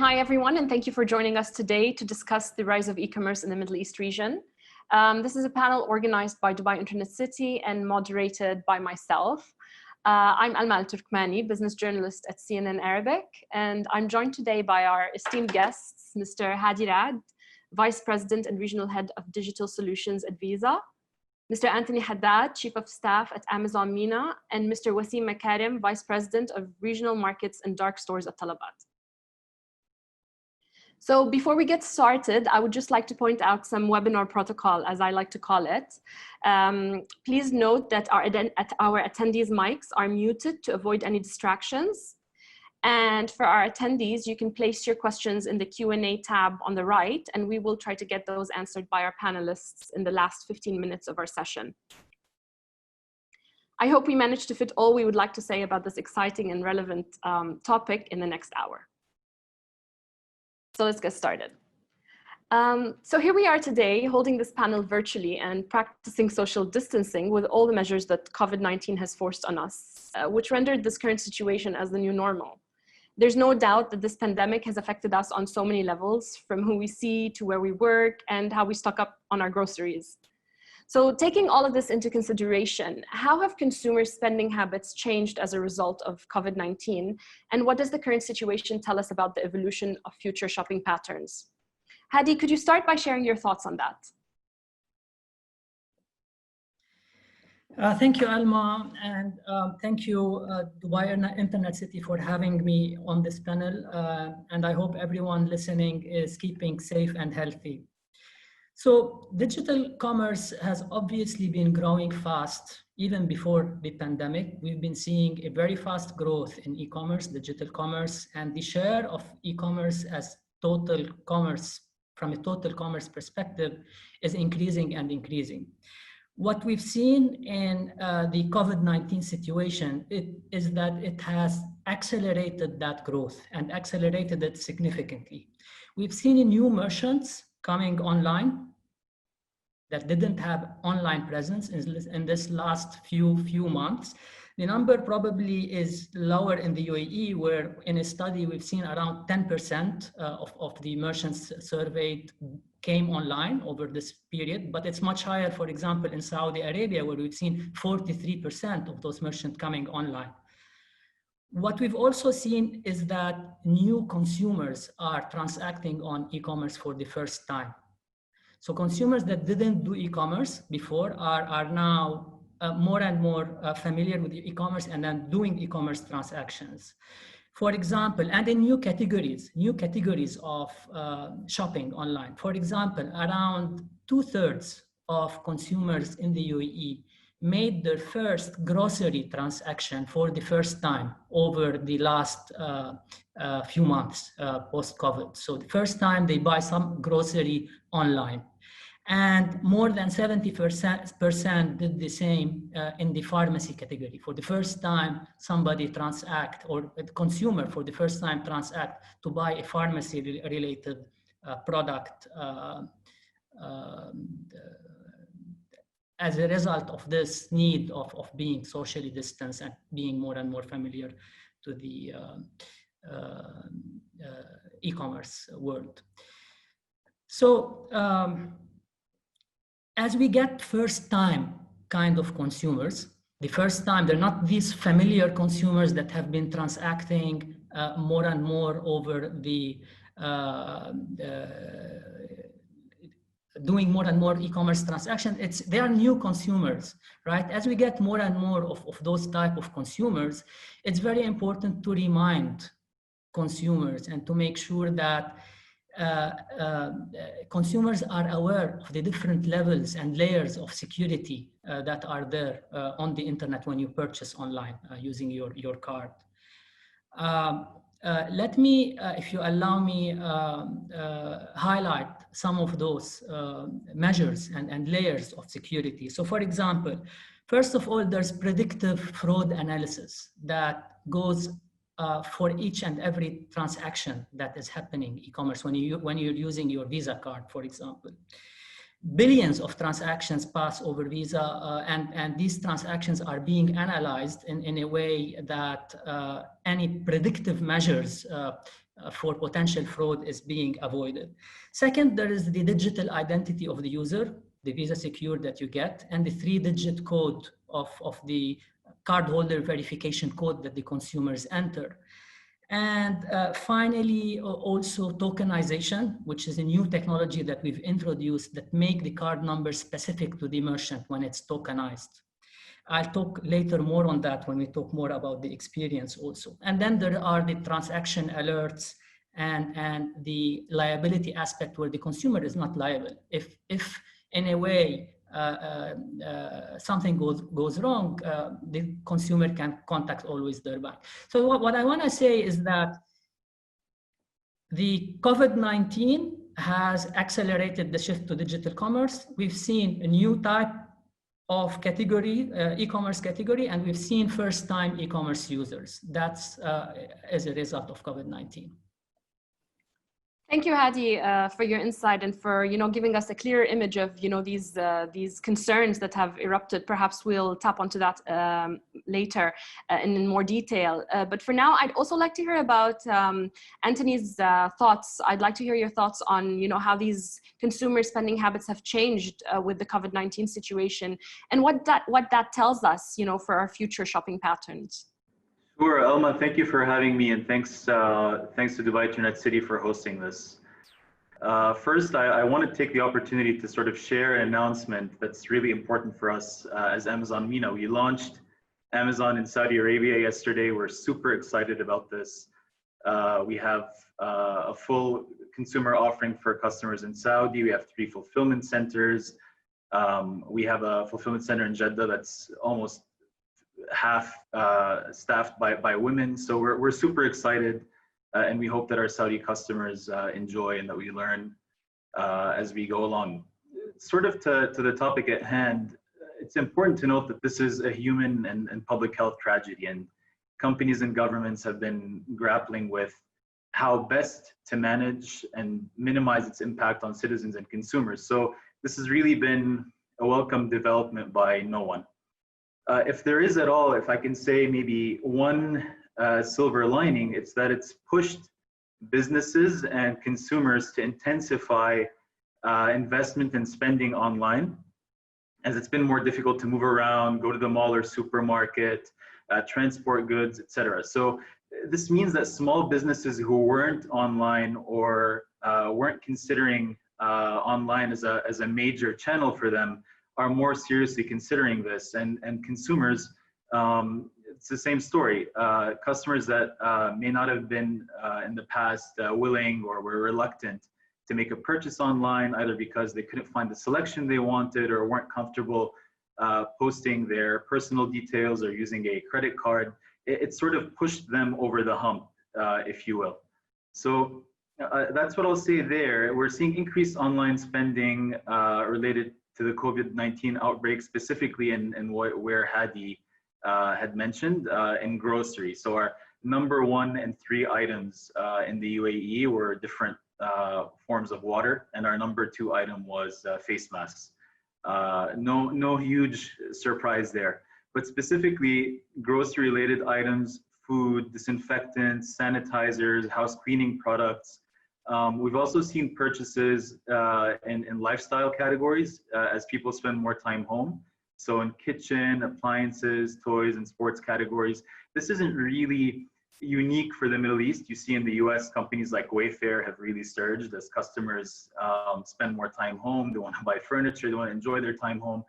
hi everyone, and thank you for joining us today to discuss the rise of e-commerce in the Middle East region. This is a panel organized by Dubai Internet City and moderated by myself. I'm Alma Al-Turkmani, business journalist at CNN Arabic, and I'm joined today by our esteemed guests, Mr. Hadi Rad, Vice President and Regional Head of Digital Solutions at Visa, Mr. Anthony Haddad, Chief of Staff at Amazon MENA, and Mr. Wasim Makarim, Vice President of Regional Markets and Dark Stores at Talabat. So before we get started, I would just like to point out some webinar protocol, as I like to call it. Please note that our attendees' mics are muted to avoid any distractions. And for our attendees, you can place your questions in the Q&A tab on the right, and we will try to get those answered by our panelists in the last 15 minutes of our session. I hope we managed to fit all we would like to say about this exciting and relevant topic in the next hour. So let's get started. So here we are today holding this panel virtually and practicing social distancing with all the measures that COVID-19 has forced on us, which rendered this current situation as the new normal. There's no doubt that this pandemic has affected us on so many levels, from who we see to where we work and how we stock up on our groceries. So taking all of this into consideration, how have consumer spending habits changed as a result of COVID-19? And what does the current situation tell us about the evolution of future shopping patterns? Hadi, could you start by sharing your thoughts on that? Thank you, Alma, and thank you, Dubai Internet City, for having me on this panel. And I hope everyone listening is keeping safe and healthy. So digital commerce has obviously been growing fast even before the pandemic. We've been seeing a very fast growth in e-commerce, digital commerce, and the share of e-commerce as total commerce, from a total commerce perspective, is increasing and increasing. What we've seen in the COVID-19 situation is that it has accelerated that growth and accelerated it significantly. We've seen new merchants coming online that didn't have online presence in this last few months. The number probably is lower in the UAE, where in a study we've seen around 10% of the merchants surveyed came online over this period, but it's much higher, for example, in Saudi Arabia, where we've seen 43% of those merchants coming online. What we've also seen is that new consumers are transacting on e-commerce for the first time. So consumers that didn't do e-commerce before are now more and more familiar with e-commerce and then doing e-commerce transactions. For example, and in new categories of shopping online. For example, around 2/3 of consumers in the UAE made their first grocery transaction for the first time over the last few months post-COVID. So the first time they buy some grocery online. And more than 70% did the same in the pharmacy category. For the first time, somebody transact, or a consumer for the first time transact to buy a pharmacy-related product as a result of this need of being socially distanced and being more and more familiar to the e-commerce world. So as we get first-time kind of consumers, the first time, they're not these familiar consumers that have been transacting more and more over doing more and more e-commerce transactions. They are new consumers, right? As we get more and more of those type of consumers, it's very important to remind consumers and to make sure that consumers are aware of the different levels and layers of security that are there on the internet when you purchase online using your card. Let me, if you allow me, highlight some of those measures and layers of security. So for example, first of all, there's predictive fraud analysis that goes for each and every transaction that is happening e-commerce when you're using your Visa card, for example. Billions of transactions pass over Visa, and these transactions are being analyzed in a way that any predictive measures for potential fraud is being avoided. Second, there is the digital identity of the user, the Visa Secure that you get, and the 3-digit code of the cardholder verification code that the consumers enter. And finally, also tokenization, which is a new technology that we've introduced that make the card number specific to the merchant when it's tokenized. I'll talk later more on that when we talk more about the experience also. And then there are the transaction alerts and the liability aspect where the consumer is not liable. If in a way something goes wrong, the consumer can contact always their bank. So what I want to say is that the COVID-19 has accelerated the shift to digital commerce. We've seen a new type of category, e-commerce category, and we've seen first-time e-commerce users. That's as a result of COVID-19. Thank you, Hadi, for your insight and for giving us a clear image of these concerns that have erupted. Perhaps we'll tap onto that later in more detail. But for now, I'd also like to hear about Anthony's thoughts. I'd like to hear your thoughts on how these consumer spending habits have changed with the COVID-19 situation, and what that tells us, for our future shopping patterns. Sure, Elma, thank you for having me, and thanks to Dubai Internet City for hosting this. First, I want to take the opportunity to sort of share an announcement that's really important for us as Amazon MENA. We launched Amazon in Saudi Arabia yesterday. We're super excited about this. We have a full consumer offering for customers in Saudi. We have 3 fulfillment centers. We have a fulfillment center in Jeddah that's almost half staffed by women. So we're super excited, and we hope that our Saudi customers enjoy and that we learn as we go along. Sort of to the topic at hand, it's important to note that this is a human and public health tragedy, and companies and governments have been grappling with how best to manage and minimize its impact on citizens and consumers. So this has really been a welcome development by no one. If there is at all, if I can say maybe one silver lining, it's that it's pushed businesses and consumers to intensify investment and spending online, as it's been more difficult to move around, go to the mall or supermarket, transport goods, etc. So this means that small businesses who weren't online or weren't considering online as a major channel for them are more seriously considering this, and consumers, it's the same story. Customers that may not have been in the past willing or were reluctant to make a purchase online, either because they couldn't find the selection they wanted or weren't comfortable posting their personal details or using a credit card, it sort of pushed them over the hump, if you will. So that's what I'll say there. We're seeing increased online spending related to the COVID-19 outbreak, specifically in where Hadi had mentioned, in grocery. So our number 1 and 3 items in the UAE were different forms of water, and our number 2 item was face masks. No huge surprise there, but specifically grocery-related items, food, disinfectants, sanitizers, house cleaning products. We've also seen purchases in lifestyle categories as people spend more time home. So in kitchen, appliances, toys, and sports categories. This isn't really unique for the Middle East. You see in the US, companies like Wayfair have really surged as customers spend more time home. They want to buy furniture, they want to enjoy their time home.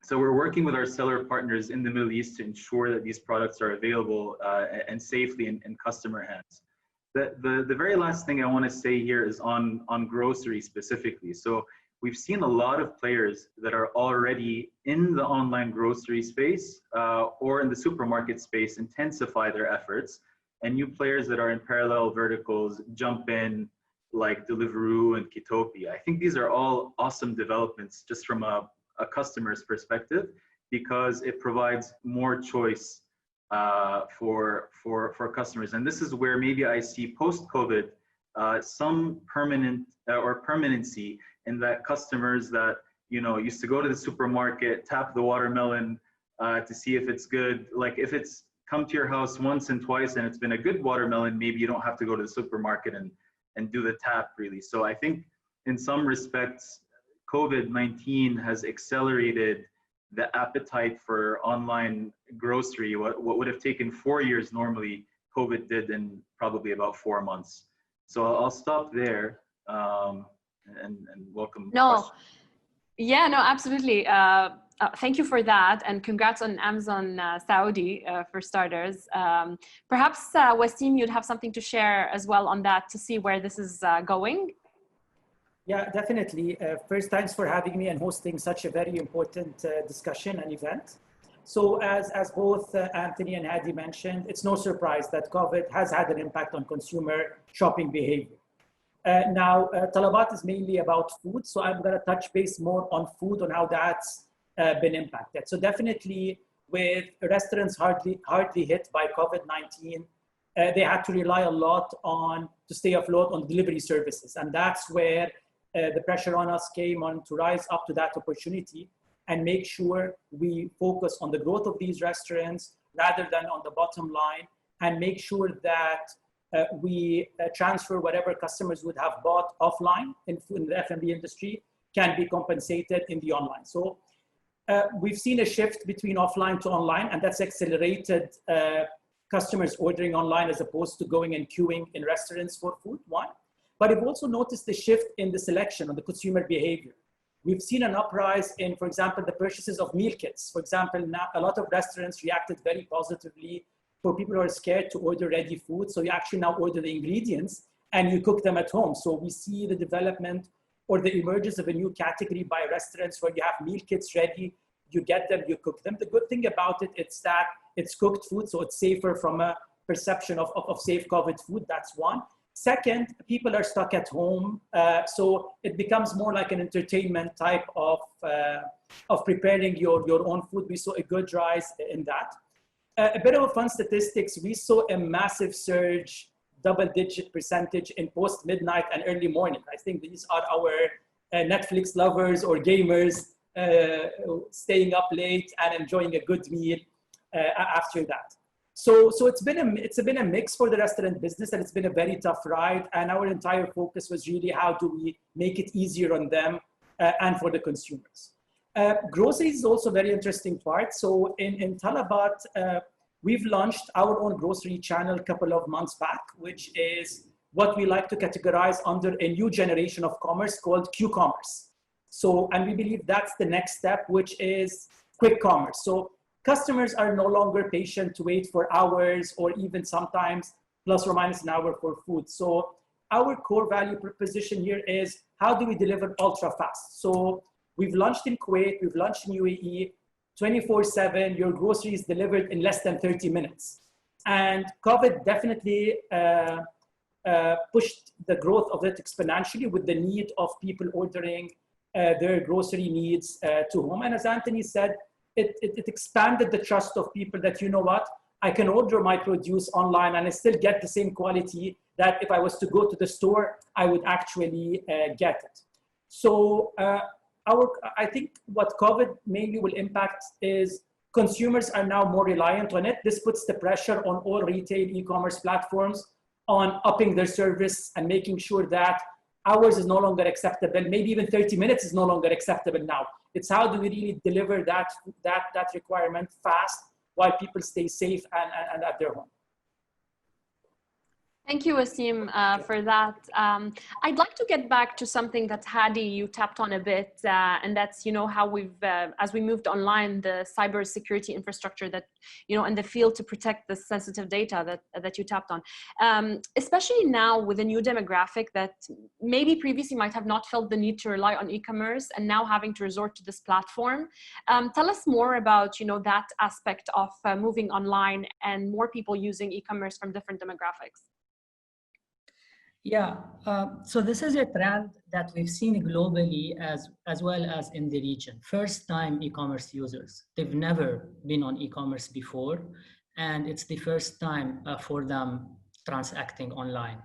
So we're working with our seller partners in the Middle East to ensure that these products are available and safely in customer hands. The very last thing I want to say here is on grocery specifically. So we've seen a lot of players that are already in the online grocery space or in the supermarket space intensify their efforts, and new players that are in parallel verticals jump in, like Deliveroo and Kitopi. I think these are all awesome developments just from a customer's perspective, because it provides more choice for customers. And this is where maybe I see post-COVID some permanency in that customers that used to go to the supermarket, tap the watermelon to see if it's good. Like if it's come to your house once and twice and it's been a good watermelon, maybe you don't have to go to the supermarket and do the tap really. So I think in some respects, COVID-19 has accelerated the appetite for online grocery. What would have taken 4 years normally, COVID did in probably about 4 months. So I'll stop there and welcome questions. Yeah, no, absolutely. Thank you for that, and congrats on Amazon Saudi for starters. Perhaps Wasim, you'd have something to share as well on that to see where this is going. Yeah, definitely. First, thanks for having me and hosting such a very important discussion and event. So as both Anthony and Hadi mentioned, it's no surprise that COVID has had an impact on consumer shopping behavior. Now, Talabat is mainly about food, so I'm going to touch base more on food, on how that's been impacted. So definitely with restaurants hardly hit by COVID-19, they had to rely a lot to stay afloat on delivery services. And that's where the pressure on us came on to rise up to that opportunity and make sure we focus on the growth of these restaurants rather than on the bottom line, and make sure that we transfer whatever customers would have bought offline in the F&B industry can be compensated in the online. So we've seen a shift between offline to online, and that's accelerated customers ordering online as opposed to going and queuing in restaurants for food, one. But we've also noticed the shift in the selection of the consumer behavior. We've seen an uprise in, for example, the purchases of meal kits. For example, now a lot of restaurants reacted very positively for people who are scared to order ready food. So you actually now order the ingredients and you cook them at home. So we see the development or the emergence of a new category by restaurants where you have meal kits ready, you get them, you cook them. The good thing about it is that it's cooked food, so it's safer from a perception of safe COVID food. That's one. Second, people are stuck at home, so it becomes more like an entertainment type of preparing your own food. We saw a good rise in that. A bit of fun statistics, we saw a massive surge, double-digit percentage in post-midnight and early morning. I think these are our Netflix lovers or gamers staying up late and enjoying a good meal after that. So it's been a mix for the restaurant business, and it's been a very tough ride. And our entire focus was really how do we make it easier on them and for the consumers. Groceries is also a very interesting part. So in Talabat, we've launched our own grocery channel a couple of months back, which is what we like to categorize under a new generation of commerce called Q-commerce. So, and we believe that's the next step, which is quick commerce. So customers are no longer patient to wait for hours or even sometimes plus or minus an hour for food. So our core value proposition here is how do we deliver ultra fast? So we've launched in Kuwait, we've launched in UAE, 24/7, your groceries delivered in less than 30 minutes. And COVID definitely pushed the growth of it exponentially with the need of people ordering their grocery needs to home. And as Anthony said, it expanded the trust of people that, you know what, I can order my produce online and I still get the same quality that if I was to go to the store, I would actually get it. So I think what COVID mainly will impact is consumers are now more reliant on it. This puts the pressure on all retail e-commerce platforms on upping their service and making sure that hours is no longer acceptable. Maybe even 30 minutes is no longer acceptable now. It's how do we really deliver that requirement fast while people stay safe and at their home. Thank you, Wasim, for that. I'd like to get back to something that Hadi, you tapped on a bit, and that's, you know, how we've, as we moved online, the cybersecurity infrastructure that, you know, in the field to protect the sensitive data that you tapped on. Especially now with a new demographic that maybe previously might have not felt the need to rely on e-commerce and now having to resort to this platform. Tell us more about, you know, that aspect of moving online and more people using e-commerce from different demographics. Yeah, so this is a trend that we've seen globally as well as in the region. First-time e-commerce users, they've never been on e-commerce before, and it's the first time for them transacting online.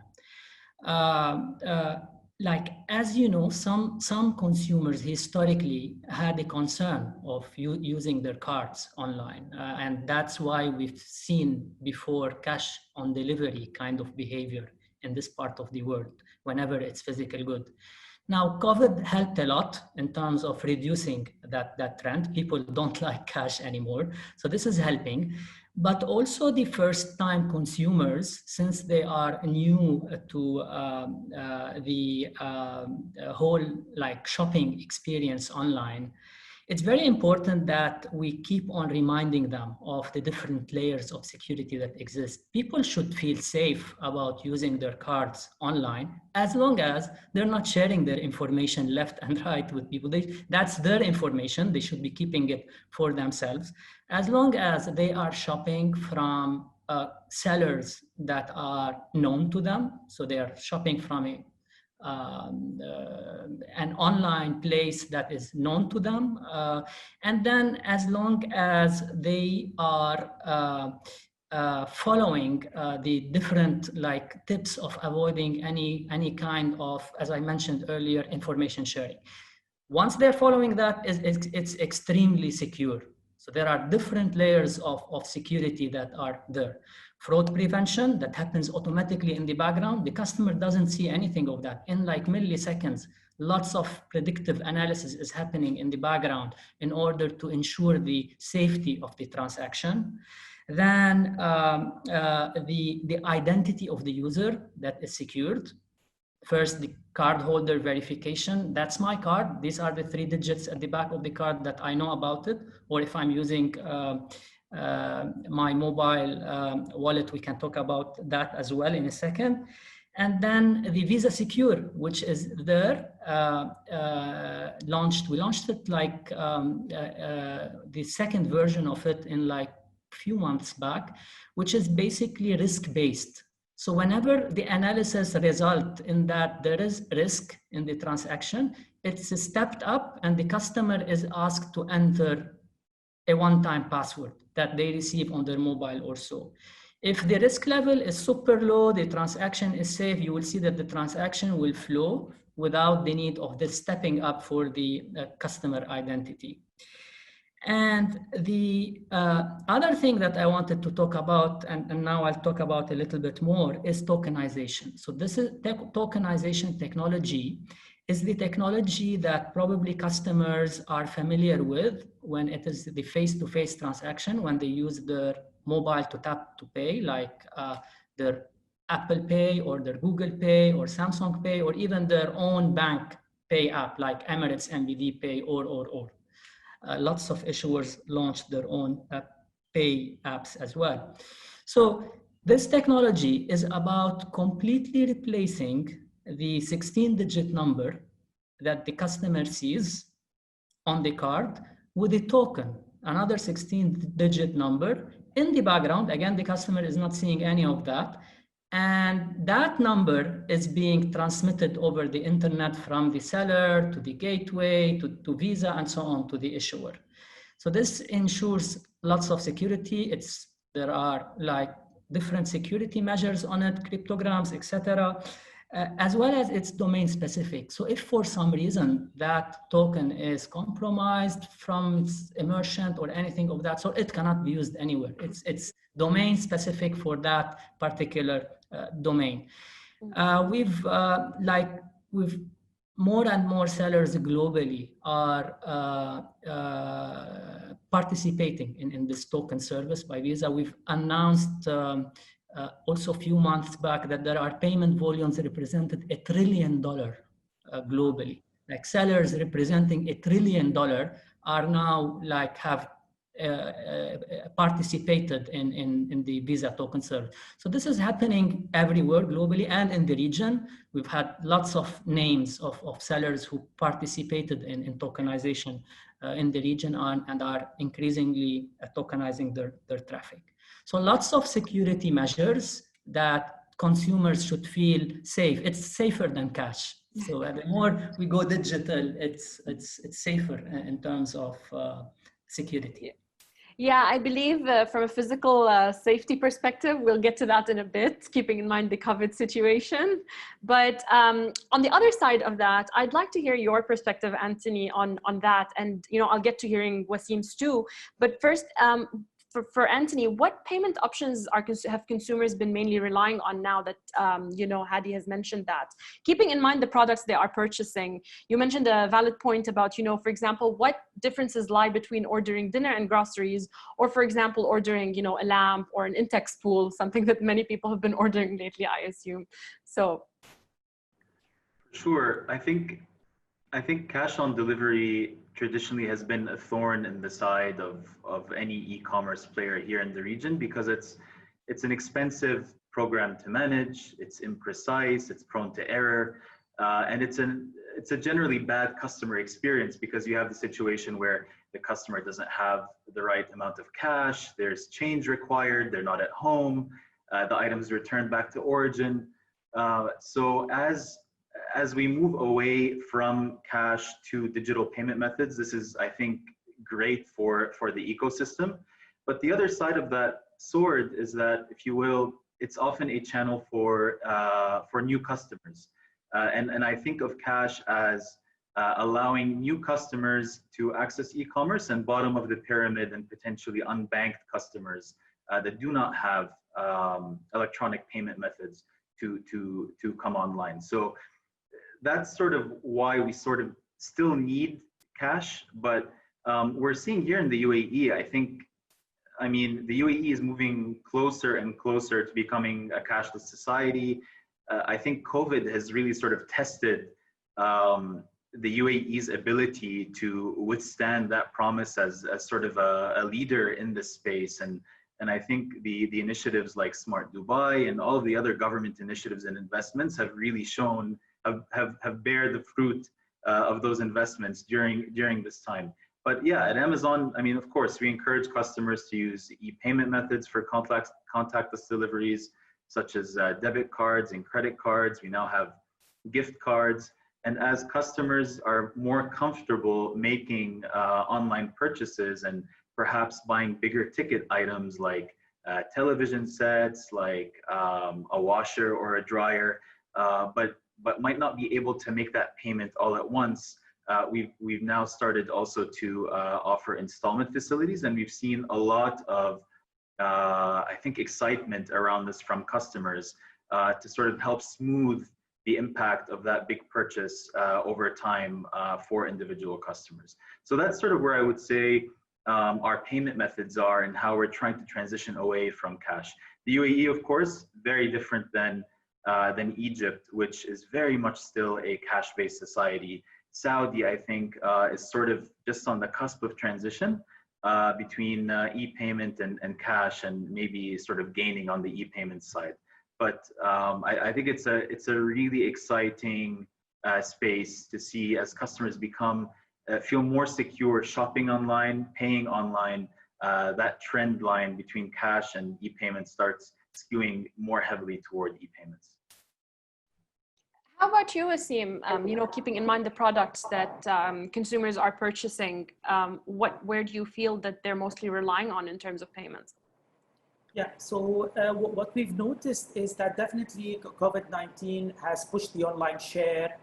like, as you know, some consumers historically had a concern of using their cards online. And that's why we've seen before cash on delivery kind of behavior in this part of the world, whenever it's physical good. Now, COVID helped a lot in terms of reducing that trend. People don't like cash anymore. So this is helping. But also the first-time consumers, since they are new to the whole like shopping experience online, it's very important that we keep on reminding them of the different layers of security that exist. People should feel safe about using their cards online as long as they're not sharing their information left and right with people. That's their information. They should be keeping it for themselves. As long as they are shopping from sellers that are known to them, so they are shopping from an online place that is known to them. And then as long as they are following the different like tips of avoiding any kind of, as I mentioned earlier, information sharing. Once they're following that, it's extremely secure. So there are different layers of security that are there. Fraud prevention, that happens automatically in the background. The customer doesn't see anything of that. In like milliseconds, lots of predictive analysis is happening in the background in order to ensure the safety of the transaction. Then the identity of the user that is secured. First, the cardholder verification. That's my card. These are the 3 digits at the back of the card that I know about it. Or if I'm using my mobile wallet, we can talk about that as well in a second. And then the Visa Secure, which is there, we launched it like the second version of it in like a few months back, which is basically risk-based. So whenever the analysis result in that there is risk in the transaction, it's stepped up and the customer is asked to enter a one-time password that they receive on their mobile or so. If the risk level is super low, the transaction is safe, you will see that the transaction will flow without the need of this stepping up for the customer identity. And the other thing that I wanted to talk about, and now I'll talk about a little bit more, is tokenization. So this is tokenization technology is the technology that probably customers are familiar with when it is the face-to-face transaction, when they use their mobile to tap to pay, like their Apple Pay or their Google Pay or Samsung Pay, or even their own bank pay app like Emirates MBD Pay or. Lots of issuers launched their own pay apps as well. So this technology is about completely replacing the 16-digit number that the customer sees on the card with a token, another 16-digit number in the background. Again, the customer is not seeing any of that. And that number is being transmitted over the internet from the seller to the gateway, to Visa, and so on to the issuer. So this ensures lots of security. There are like different security measures on it, cryptograms, etc., as well as it's domain specific. So if for some reason that token is compromised from immersion or anything of that sort, it cannot be used anywhere. It's domain specific for that particular domain. We've more and more sellers globally are participating in this token service by Visa. We've announced also a few months back that there are payment volumes represented $1 trillion globally. Like sellers representing $1 trillion are now like have participated in the Visa token service. So this is happening everywhere globally and in the region. We've had lots of names of sellers who participated in tokenization in the region and are increasingly tokenizing their traffic. So lots of security measures that consumers should feel safe. It's safer than cash. So the more we go digital, it's safer in terms of security. Yeah, I believe from a physical safety perspective, we'll get to that in a bit, keeping in mind the COVID situation. But on the other side of that, I'd like to hear your perspective, Anthony, on that. And I'll get to hearing Wasim's too. But first, for Anthony, what payment options have consumers been mainly relying on now that, Hadi has mentioned that? Keeping in mind the products they are purchasing, you mentioned a valid point about, for example, what differences lie between ordering dinner and groceries, or for example, ordering, a lamp or an Intex pool, something that many people have been ordering lately, I assume. So. Sure. I think cash on delivery traditionally has been a thorn in the side of any e-commerce player here in the region, because it's an expensive program to manage, it's imprecise, it's prone to error, and it's a generally bad customer experience, because you have the situation where the customer doesn't have the right amount of cash, there's change required, they're not at home, the item is returned back to origin. So as we move away from cash to digital payment methods, this is, I think, great for the ecosystem. But the other side of that sword is that, if you will, it's often a channel for new customers. And I think of cash as allowing new customers to access e-commerce, and bottom of the pyramid and potentially unbanked customers that do not have electronic payment methods to come online. So that's sort of why we sort of still need cash, but we're seeing here in the UAE, I mean, the UAE is moving closer and closer to becoming a cashless society. I think COVID has really sort of tested the UAE's ability to withstand that promise as sort of a leader in this space. And I think the initiatives like Smart Dubai and all of the other government initiatives and investments have really shown, have bear the fruit of those investments during this time. But yeah, at Amazon, I mean, of course, we encourage customers to use e-payment methods for contactless deliveries, such as debit cards and credit cards. We now have gift cards. And as customers are more comfortable making online purchases and perhaps buying bigger ticket items like television sets, like a washer or a dryer, but might not be able to make that payment all at once, we've now started also to offer installment facilities, and we've seen a lot of I think excitement around this from customers to sort of help smooth the impact of that big purchase over time for individual customers. So that's sort of where I would say our payment methods are and how we're trying to transition away from cash. The UAE, of course, very different than Egypt, which is very much still a cash-based society. Saudi, I think, is sort of just on the cusp of transition between e-payment and cash, and maybe sort of gaining on the e-payment side. But I think it's a really exciting space to see as customers feel more secure shopping online, paying online. That trend line between cash and e-payment starts skewing more heavily toward e-payments. How about you, Wasim? Keeping in mind the products that consumers are purchasing, where do you feel that they're mostly relying on in terms of payments? Yeah, so what we've noticed is that definitely COVID-19 has pushed the online share,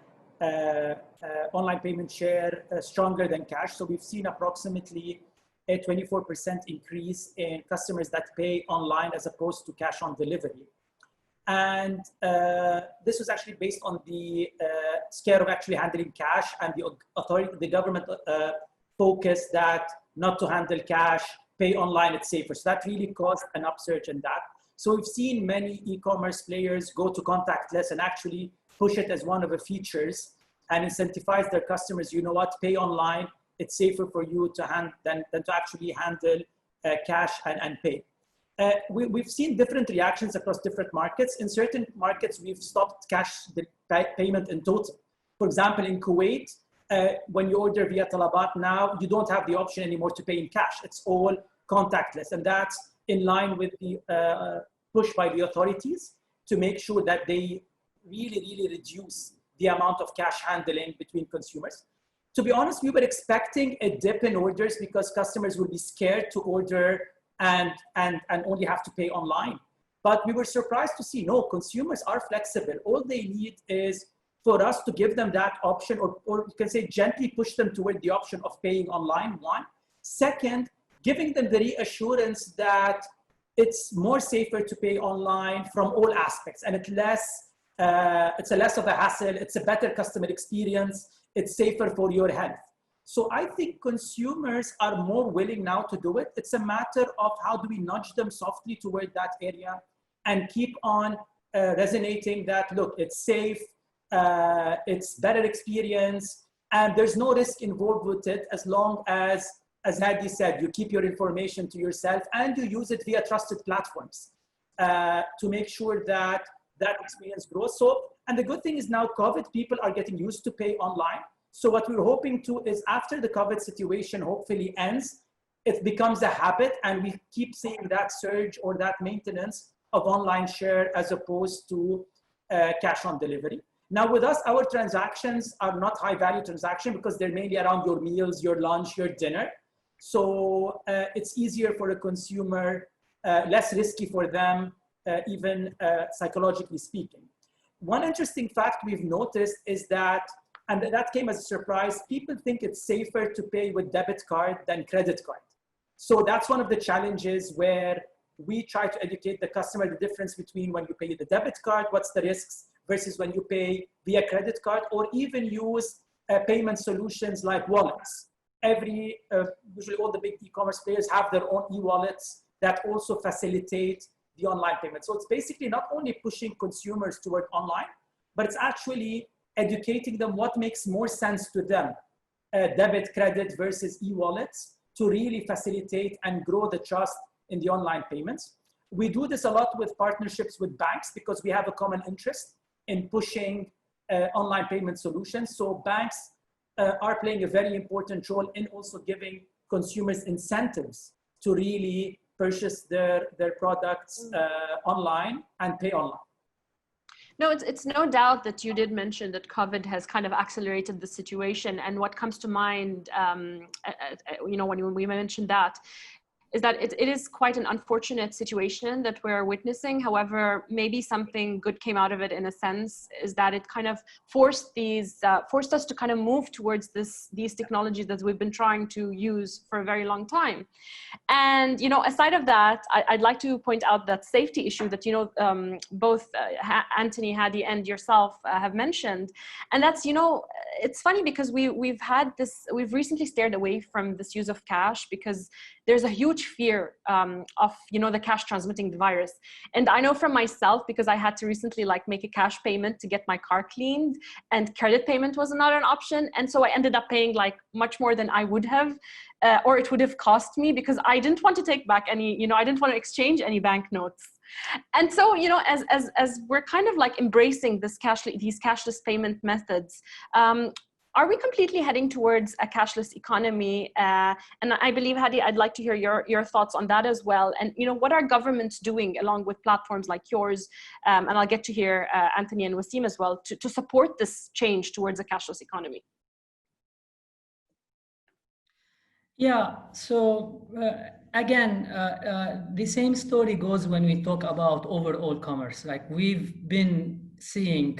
online payment share stronger than cash. So we've seen approximately a 24% increase in customers that pay online as opposed to cash on delivery. And this was actually based on the scare of actually handling cash, and the government focus that not to handle cash, pay online, it's safer. So that really caused an upsurge in that. So we've seen many e-commerce players go to contactless and actually push it as one of the features and incentivize their customers, you know what, pay online, it's safer for you to than to actually handle cash and pay. We've seen different reactions across different markets. In certain markets, we've stopped cash payment in total. For example, in Kuwait, when you order via Talabat now, you don't have the option anymore to pay in cash. It's all contactless. And that's in line with the push by the authorities to make sure that they really reduce the amount of cash handling between consumers. To be honest, we were expecting a dip in orders because customers would be scared to order and only have to pay online. But we were surprised to see, no, consumers are flexible. All they need is for us to give them that option, or you can say gently push them toward the option of paying online, one. Second, giving them the reassurance that it's more safer to pay online from all aspects, and it's a less of a hassle, it's a better customer experience, it's safer for your health. So I think consumers are more willing now to do it. It's a matter of how do we nudge them softly toward that area and keep on resonating that, look, it's safe, it's better experience, and there's no risk involved with it as long as Hadi said, you keep your information to yourself and you use it via trusted platforms to make sure that that experience grows. So, and the good thing is now COVID, people are getting used to pay online. So what we're hoping to is after the COVID situation hopefully ends, it becomes a habit and we keep seeing that surge or that maintenance of online share as opposed to cash on delivery. Now with us, our transactions are not high value transactions because they're mainly around your meals, your lunch, your dinner. So it's easier for a consumer, less risky for them, even psychologically speaking. One interesting fact we've noticed is that, and that came as a surprise, people think it's safer to pay with debit card than credit card. So that's one of the challenges where we try to educate the customer the difference between when you pay the debit card, what's the risks, versus when you pay via credit card, or even use payment solutions like wallets. Usually all the big e-commerce players have their own e-wallets that also facilitate the online payment. So it's basically not only pushing consumers toward online, but it's actually educating them what makes more sense to them, debit, credit versus e-wallets, to really facilitate and grow the trust in the online payments. We do this a lot with partnerships with banks because we have a common interest in pushing online payment solutions. So banks are playing a very important role in also giving consumers incentives to really purchase their products online and pay online. No, it's no doubt that you did mention that COVID has kind of accelerated the situation. And what comes to mind, when we mentioned that, is that it is quite an unfortunate situation that we're witnessing. However, maybe something good came out of it in a sense, is that it kind of forced us to kind of move towards these technologies that we've been trying to use for a very long time. And, aside of that, I'd like to point out that safety issue that, both Anthony, Hadi, and yourself have mentioned. And that's, it's funny because we've recently steered away from this use of cash because there's a huge fear of, the cash transmitting the virus. And I know from myself, because I had to recently make a cash payment to get my car cleaned, and credit payment was not an option. And so I ended up paying much more than I would have, or it would have cost me, because I didn't want to take back any, I didn't want to exchange any banknotes. And so, as we're kind of embracing these cashless payment methods, are we completely heading towards a cashless economy? And I believe, Hadi, I'd like to hear your thoughts on that as well. And, what are governments doing along with platforms like yours? And I'll get to hear Anthony and Wasim as well to support this change towards a cashless economy. Yeah, so again, the same story goes when we talk about overall commerce. We've been seeing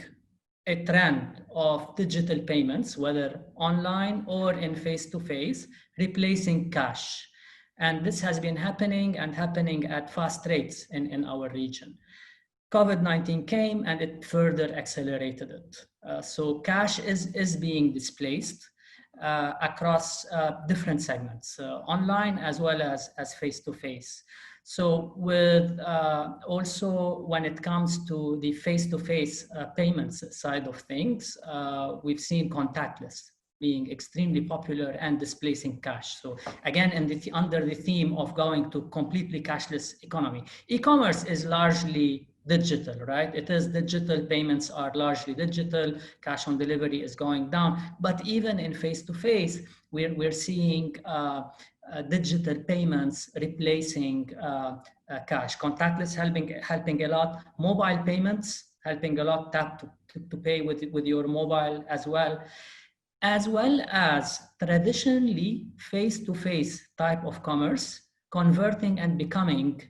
a trend of digital payments, whether online or in face-to-face, replacing cash. And this has been happening at fast rates in our region. COVID-19 came and it further accelerated it. So cash is being displaced across different segments, online as well as face-to-face. So with also when it comes to the face-to-face payments side of things, we've seen contactless being extremely popular and displacing cash. So again, under the theme of going to completely cashless economy, e-commerce is largely digital, right? It is digital, payments are largely digital, cash on delivery is going down. But even in face-to-face, we're seeing digital payments replacing cash. Contactless helping a lot. Mobile payments helping a lot. Tap to pay with your mobile as well. as well as traditionally face-to-face type of commerce, converting and becoming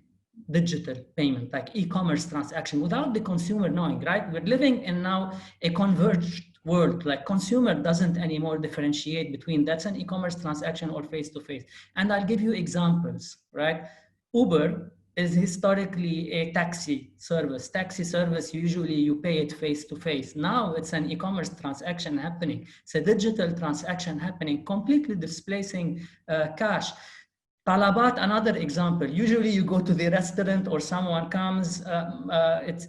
digital payment, like e-commerce transaction without the consumer knowing, right? We're living in now a converged world, like consumer doesn't anymore differentiate between that's an e-commerce transaction or face-to-face. And I'll give you examples, right? Uber is historically a taxi service. Taxi service, usually you pay it face-to-face. Now it's an e-commerce transaction happening. It's a digital transaction happening, completely displacing cash. Talabat, another example. Usually you go to the restaurant or someone comes,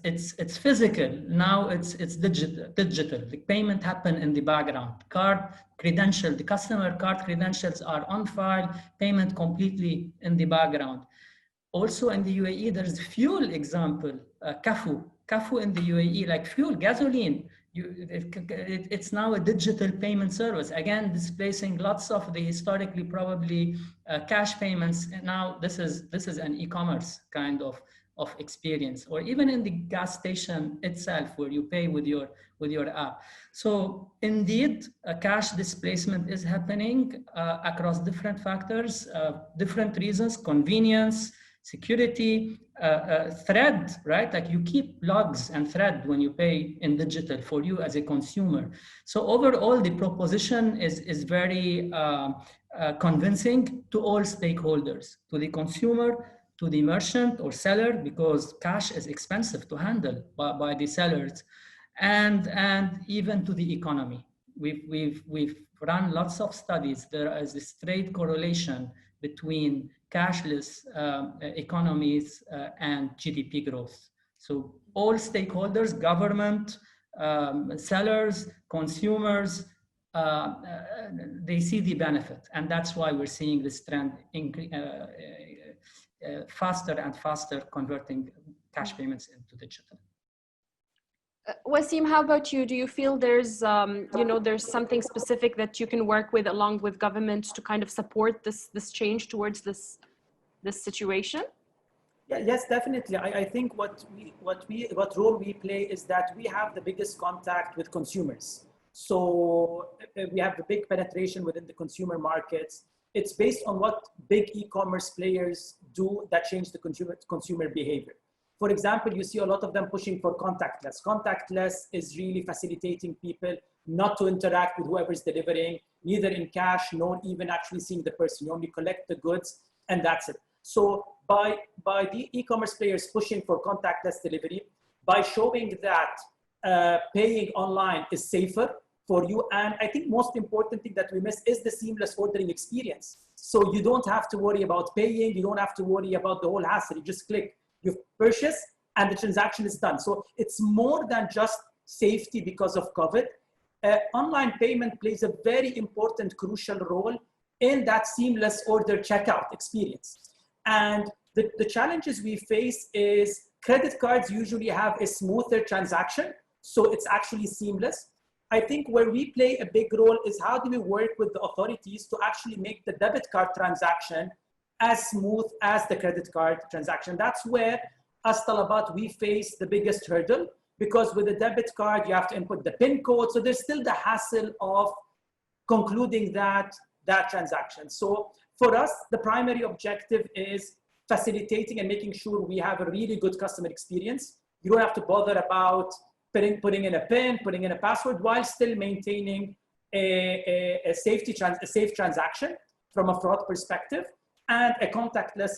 it's physical. Now it's digital. The payment happen in the background. Card credential, the customer card credentials are on file, payment completely in the background. Also in the UAE, there's fuel example, Kafu in the UAE, like fuel, gasoline. It's now a digital payment service, again displacing lots of the historically probably cash payments. And now this is an e-commerce kind of experience, or even in the gas station itself where you pay with your app. So indeed, cash displacement is happening across different factors, different reasons: convenience, security, thread, right? Like you keep logs and thread when you pay in digital for you as a consumer. So overall, the proposition is very convincing to all stakeholders, to the consumer, to the merchant or seller, because cash is expensive to handle by the sellers, and even to the economy. We've run lots of studies. There is a straight correlation between cashless economies and GDP growth. So all stakeholders, government, sellers, consumers, they see the benefit. And that's why we're seeing this trend faster and faster converting cash payments into digital. Wasim, how about you? Do you feel there's, there's something specific that you can work with along with government to kind of support this change towards this situation? Yeah, yes, definitely. I think what role we play is that we have the biggest contact with consumers. So we have the big penetration within the consumer markets. It's based on what big e-commerce players do that change the consumer behavior. For example, you see a lot of them pushing for contactless. Contactless is really facilitating people not to interact with whoever's delivering, neither in cash nor even actually seeing the person. You only collect the goods and that's it. So by the e-commerce players pushing for contactless delivery, by showing that paying online is safer for you, and I think most important thing that we miss is the seamless ordering experience. So you don't have to worry about paying, you don't have to worry about the whole hassle. You just click, you purchase, and the transaction is done. So it's more than just safety because of COVID. Online payment plays a very important, crucial role in that seamless order checkout experience. And the challenges we face is credit cards usually have a smoother transaction, so it's actually seamless. I think where we play a big role is how do we work with the authorities to actually make the debit card transaction as smooth as the credit card transaction. That's where, as Talabat, we face the biggest hurdle, because with a debit card, you have to input the PIN code. So there's still the hassle of concluding that transaction. So for us, the primary objective is facilitating and making sure we have a really good customer experience. You don't have to bother about putting in a PIN, putting in a password, while still maintaining a safe transaction from a fraud perspective, and a contactless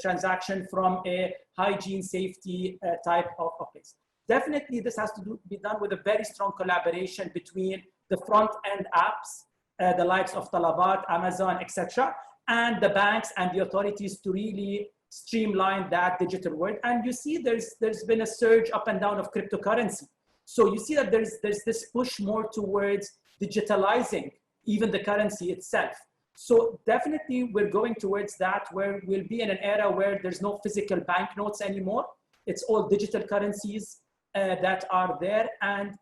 transaction from a hygiene safety type of place. Definitely, this has to be done with a very strong collaboration between the front-end apps, the likes of Talabat, Amazon, etc., and the banks and the authorities to really streamline that digital world. And you see there's been a surge up and down of cryptocurrency. So you see that there's this push more towards digitalizing even the currency itself. So definitely we're going towards that, where we'll be in an era where there's no physical banknotes anymore. It's all digital currencies that are there. And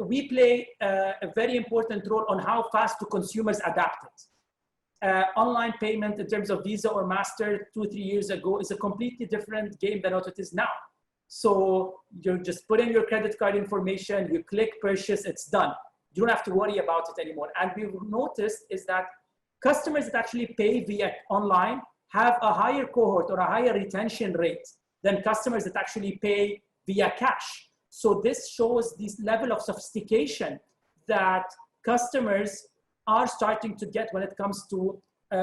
we play a very important role on how fast do consumers adapt it. Online payment in terms of Visa or Master 2-3 years ago is a completely different game than what it is now. So you're just putting your credit card information, you click purchase, it's done. You don't have to worry about it anymore. And we've noticed is that customers that actually pay via online have a higher cohort or a higher retention rate than customers that actually pay via cash. So this shows this level of sophistication that customers are starting to get when it comes to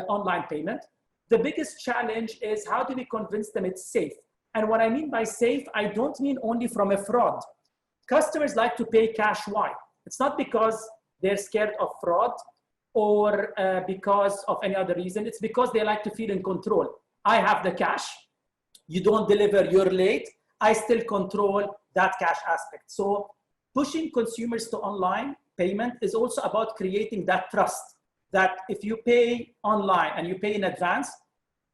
online payment. The biggest challenge is how do we convince them it's safe? And what I mean by safe, I don't mean only from a fraud. Customers like to pay cash. Why? It's not because they're scared of fraud or because of any other reason. It's because they like to feel in control. I have the cash. You don't deliver, you're late. I still control that cash aspect. So pushing consumers to online payment is also about creating that trust that if you pay online and you pay in advance,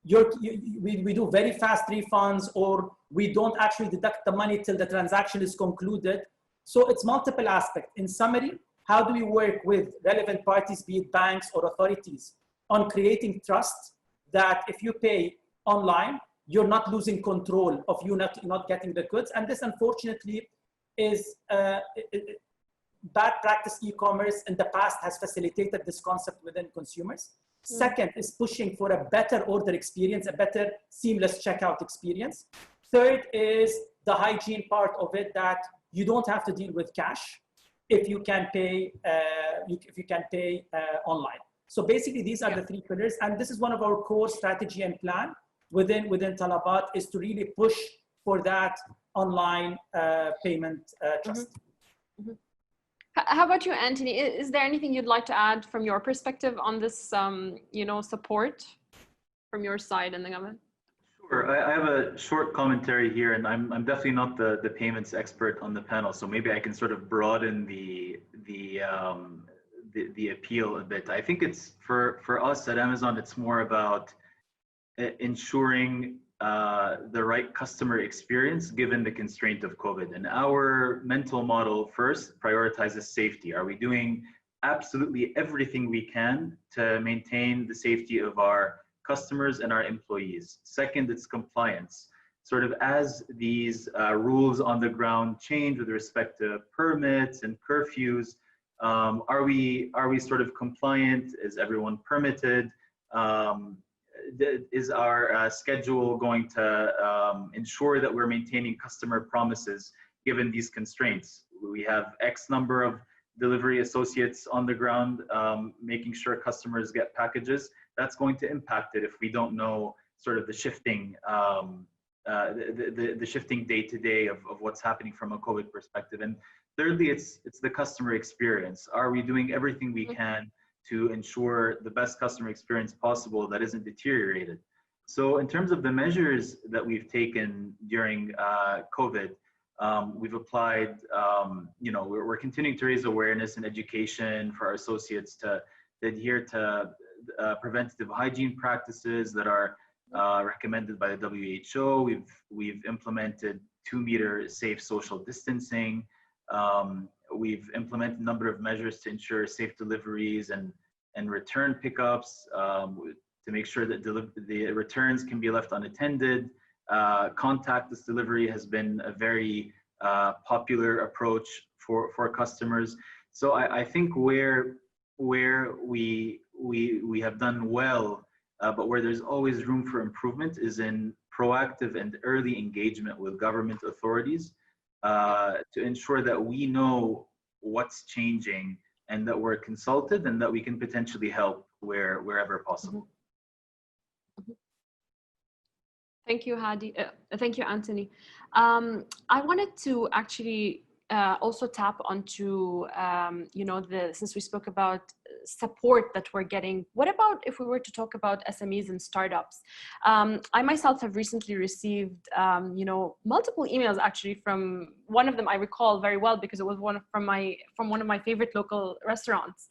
we do very fast refunds, or we don't actually deduct the money till the transaction is concluded. So it's multiple aspects. In summary, how do we work with relevant parties, be it banks or authorities, on creating trust that if you pay online, you're not losing control of you not getting the goods. And this, unfortunately, is bad practice. E-commerce in the past has facilitated this concept within consumers. Second is pushing for a better order experience, a better seamless checkout experience. Third is the hygiene part of it, that you don't have to deal with cash if you can pay online. So basically, these are the three pillars, and this is one of our core strategy and plan within Talabat, is to really push for that online payment trust. How about you, Anthony? Is there anything you'd like to add from your perspective on this, support from your side in the government? Sure. I have a short commentary here, and I'm definitely not the payments expert on the panel, so maybe I can sort of broaden the appeal a bit. I think it's for us at Amazon, it's more about ensuring the right customer experience given the constraint of COVID. And our mental model first prioritizes safety. Are we doing absolutely everything we can to maintain the safety of our customers and our employees? Second, it's compliance. Sort of as these rules on the ground change with respect to permits and curfews, are we sort of compliant? Is everyone permitted? Is our schedule going to ensure that we're maintaining customer promises given these constraints? We have X number of delivery associates on the ground making sure customers get packages. That's going to impact it if we don't know sort of the shifting the shifting day-to-day of what's happening from a COVID perspective. And thirdly, it's the customer experience. Are we doing everything we can to ensure the best customer experience possible that isn't deteriorated? So in terms of the measures that we've taken during COVID, we've applied, we're continuing to raise awareness and education for our associates to adhere to preventative hygiene practices that are recommended by the WHO. We've implemented 2-meter safe social distancing. We've implemented a number of measures to ensure safe deliveries and return pickups to make sure that the returns can be left unattended. Contactless delivery has been a very popular approach for customers. So I think where we have done well, but where there's always room for improvement, is in proactive and early engagement with government authorities to ensure that we know what's changing and that we're consulted and that we can potentially help wherever possible. Thank you, Hadi. Thank you, Anthony. I wanted to actually also tap onto, since we spoke about support that we're getting, what about if we were to talk about SMEs and startups? I myself have recently received, multiple emails actually from one of them I recall very well because it was from one of my favorite local restaurants.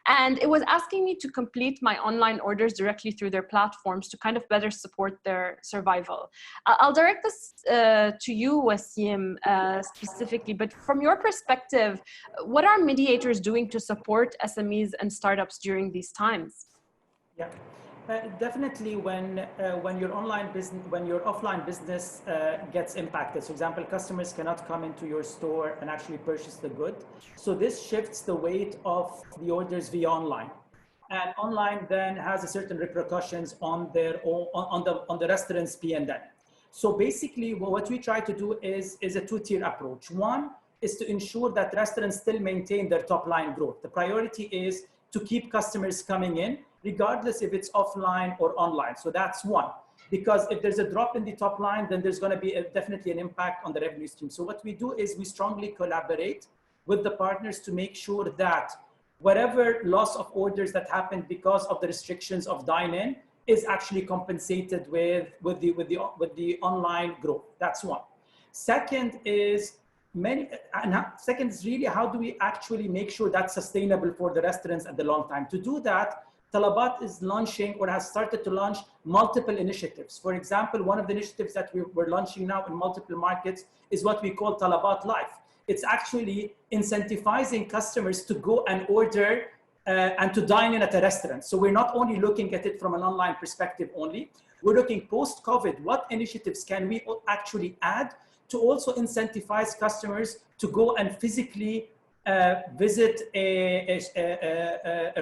And it was asking me to complete my online orders directly through their platforms to kind of better support their survival. I'll direct this to you, Wasim, specifically, but from your perspective, what are mediators doing to support SMEs and startups during these times? Yeah, Definitely, when your online business, when your offline business gets impacted, for example, customers cannot come into your store and actually purchase the good. So this shifts the weight of the orders via online, and online then has a certain repercussions on their own, on the restaurant's P&L. So basically, what we try to do is a two-tier approach. One is to ensure that restaurants still maintain their top line growth. The priority is to keep customers coming in, regardless if it's offline or online. So that's one. Because if there's a drop in the top line, then there's going to be definitely an impact on the revenue stream. So what we do is we strongly collaborate with the partners to make sure that whatever loss of orders that happened because of the restrictions of dine-in is actually compensated with the online growth. That's one. Second is really how do we actually make sure that's sustainable for the restaurants at the long time. To do that, Talabat is launching or has started to launch multiple initiatives. For example, one of the initiatives that we're launching now in multiple markets is what we call Talabat Life. It's actually incentivizing customers to go and order and to dine in at a restaurant. So we're not only looking at it from an online perspective only, we're looking post-COVID, what initiatives can we actually add to also incentivize customers to go and physically visit a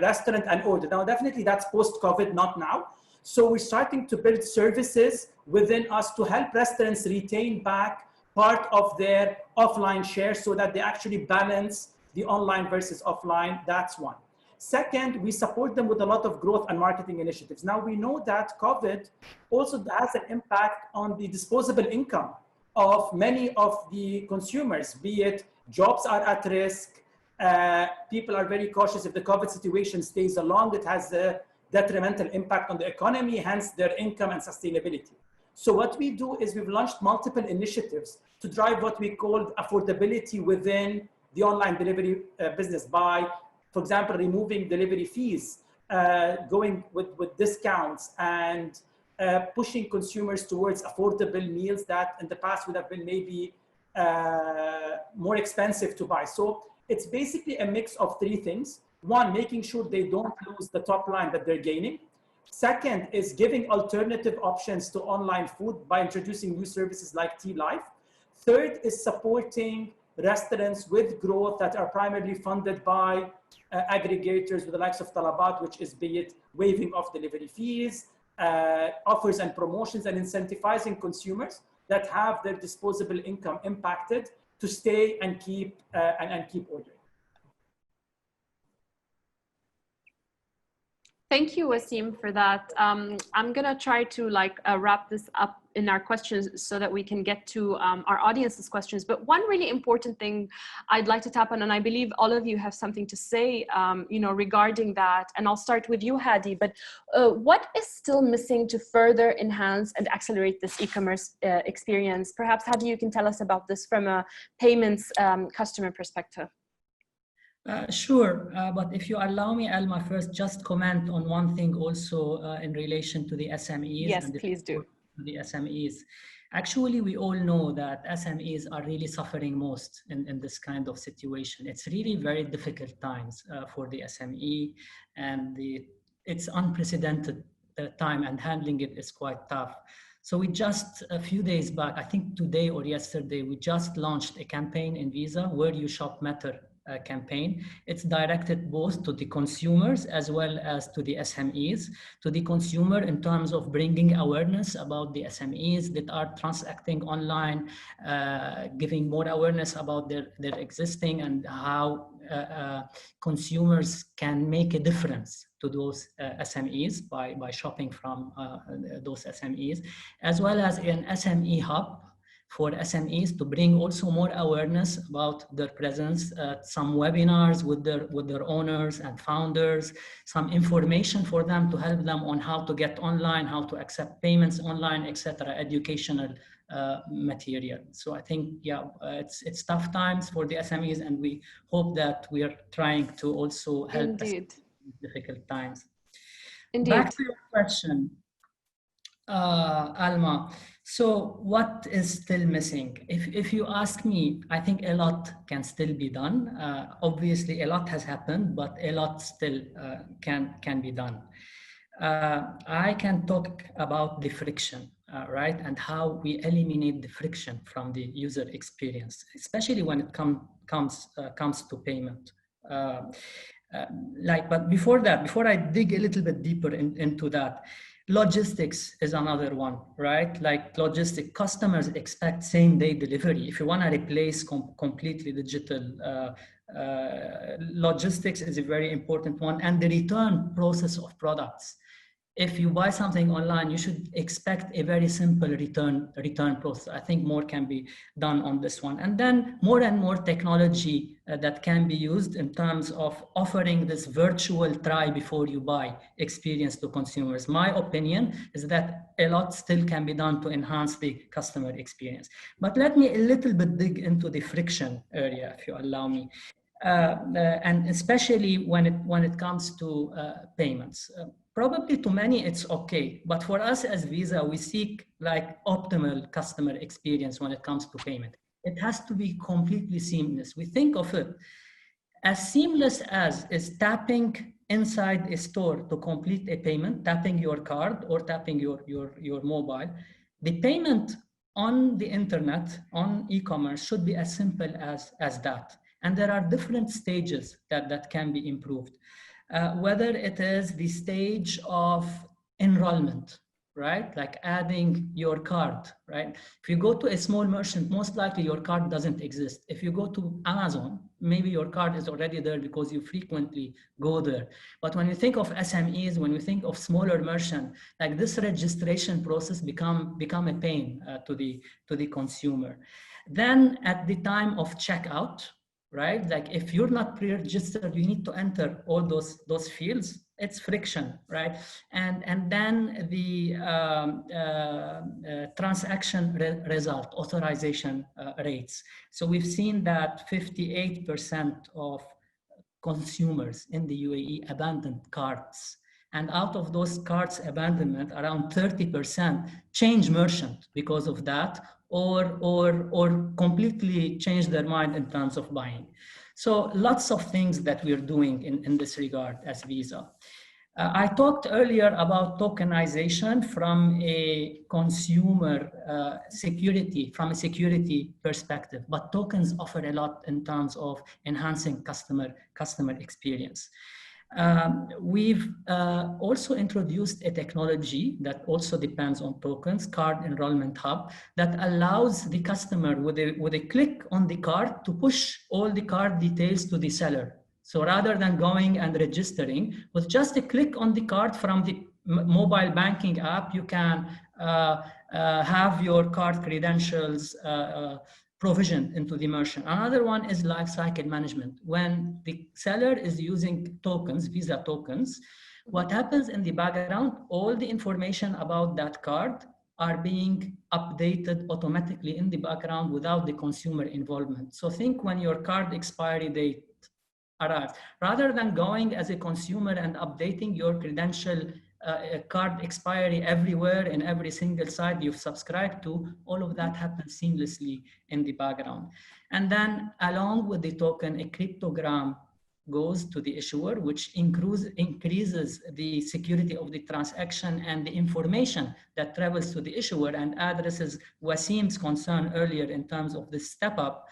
restaurant and order. Now, definitely that's post-COVID, not now. So we're starting to build services within us to help restaurants retain back part of their offline share so that they actually balance the online versus offline. That's one. Second, we support them with a lot of growth and marketing initiatives. Now, we know that COVID also has an impact on the disposable income of many of the consumers, be it jobs are at risk, people are very cautious. If the COVID situation stays along, it has a detrimental impact on the economy, hence their income and sustainability. So what we do is we've launched multiple initiatives to drive what we call affordability within the online delivery business by, for example, removing delivery fees, going with discounts, and pushing consumers towards affordable meals that in the past would have been maybe more expensive to buy. So it's basically a mix of three things. One, making sure they don't lose the top line that they're gaining. Second is giving alternative options to online food by introducing new services like Tea Life. Third is supporting restaurants with growth that are primarily funded by aggregators with the likes of Talabat, which is be it waiving off delivery fees, offers and promotions, and incentivizing consumers that have their disposable income impacted to stay and keep ordering. Thank you, Wasim, for that. I'm gonna try to wrap this up in our questions so that we can get to our audience's questions. But one really important thing I'd like to tap on, and I believe all of you have something to say, regarding that. And I'll start with you, Hadi. But what is still missing to further enhance and accelerate this e-commerce experience? Perhaps, Hadi, you can tell us about this from a payments customer perspective. Sure, but if you allow me, Alma, first just comment on one thing also in relation to the SMEs. Yes, please do. The SMEs. Actually, we all know that SMEs are really suffering most in this kind of situation. It's really very difficult times for the SME, and it's unprecedented time, and handling it is quite tough. So we just, a few days back, I think today or yesterday, we just launched a campaign in Visa, Where You Shop Matter campaign. It's directed both to the consumers as well as to the SMEs. To the consumer in terms of bringing awareness about the SMEs that are transacting online, giving more awareness about their existing and how consumers can make a difference to those SMEs by shopping from those SMEs, as well as an SME hub for SMEs to bring also more awareness about their presence, some webinars with their owners and founders, some information for them to help them on how to get online, how to accept payments online, etc., educational material. So I think, yeah, it's tough times for the SMEs, and we hope that we are trying to also help in difficult times. Indeed. Back to your question, Alma. So what is still missing? If you ask me, I think a lot can still be done. Obviously, a lot has happened, but a lot still can be done. I can talk about the friction, right, and how we eliminate the friction from the user experience, especially when it comes to payment. But before that, before I dig a little bit deeper into that, logistics is another one, right? Like logistic customers expect same day delivery. If you want to replace completely digital, logistics is a very important one, and the return process of products. If you buy something online, you should expect a very simple return process. I think more can be done on this one. And then more and more technology that can be used in terms of offering this virtual try before you buy experience to consumers. My opinion is that a lot still can be done to enhance the customer experience. But let me a little bit dig into the friction area, if you allow me. And especially when it comes to payments. Probably to many it's okay, but for us as Visa, we seek like optimal customer experience when it comes to payment. It has to be completely seamless. We think of it as seamless as is tapping inside a store to complete a payment, tapping your card or tapping your mobile. The payment on the internet, on e-commerce should be as simple as that. And there are different stages that can be improved. Whether it is the stage of enrollment, right? Like adding your card, right? If you go to a small merchant, most likely your card doesn't exist. If you go to Amazon, maybe your card is already there because you frequently go there. But when you think of SMEs, when you think of smaller merchant, like this registration process become a pain to the consumer. Then at the time of checkout, right? Like if you're not pre-registered, you need to enter all those fields. It's friction, right? And then the transaction result, authorization rates. So we've seen that 58% of consumers in the UAE abandoned cards. And out of those cards abandonment, around 30% change merchant because of that, or completely change their mind in terms of buying. So lots of things that we're doing in this regard as Visa. I talked earlier about tokenization from a consumer security perspective, but tokens offer a lot in terms of enhancing customer experience. We've also introduced a technology that also depends on tokens, Card Enrollment Hub, that allows the customer with a click on the card to push all the card details to the seller. So rather than going and registering, with just a click on the card from the mobile banking app, you can have your card credentials provisioned into the merchant. Another one is lifecycle management. When the seller is using tokens, Visa tokens, what happens in the background, all the information about that card are being updated automatically in the background without the consumer involvement. So think when your card expiry date arrives, rather than going as a consumer and updating your credential card expiry everywhere in every single site you've subscribed to, all of that happens seamlessly in the background. And then along with the token, a cryptogram goes to the issuer, which increases the security of the transaction and the information that travels to the issuer, and addresses Wasim's concern earlier in terms of the step up.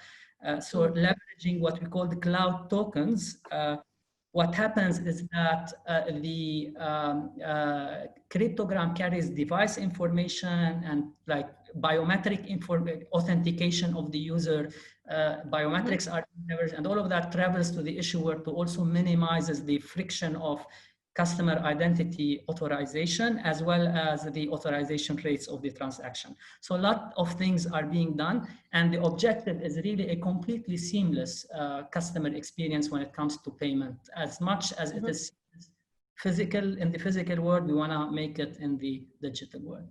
So leveraging what we call the cloud tokens, what happens is that the cryptogram carries device information and like biometric authentication of the user. Biometrics are and all of that travels to the issuer to also minimizes the friction of customer identity authorization, as well as the authorization rates of the transaction. So a lot of things are being done, and the objective is really a completely seamless customer experience when it comes to payment. As much as it is physical in the physical world, we want to make it in the digital world.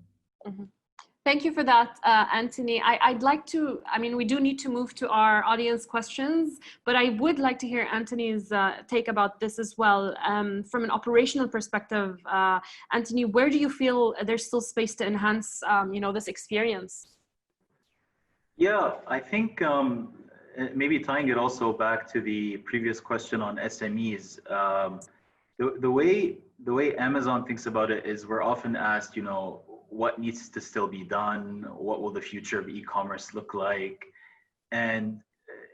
Thank you for that, Anthony. I'd like to, we do need to move to our audience questions, but I would like to hear Anthony's take about this as well. From an operational perspective, Anthony, where do you feel there's still space to enhance, this experience? Yeah, I think maybe tying it also back to the previous question on SMEs, the way the way Amazon thinks about it is we're often asked, you know, what needs to still be done? What will the future of e-commerce look like? And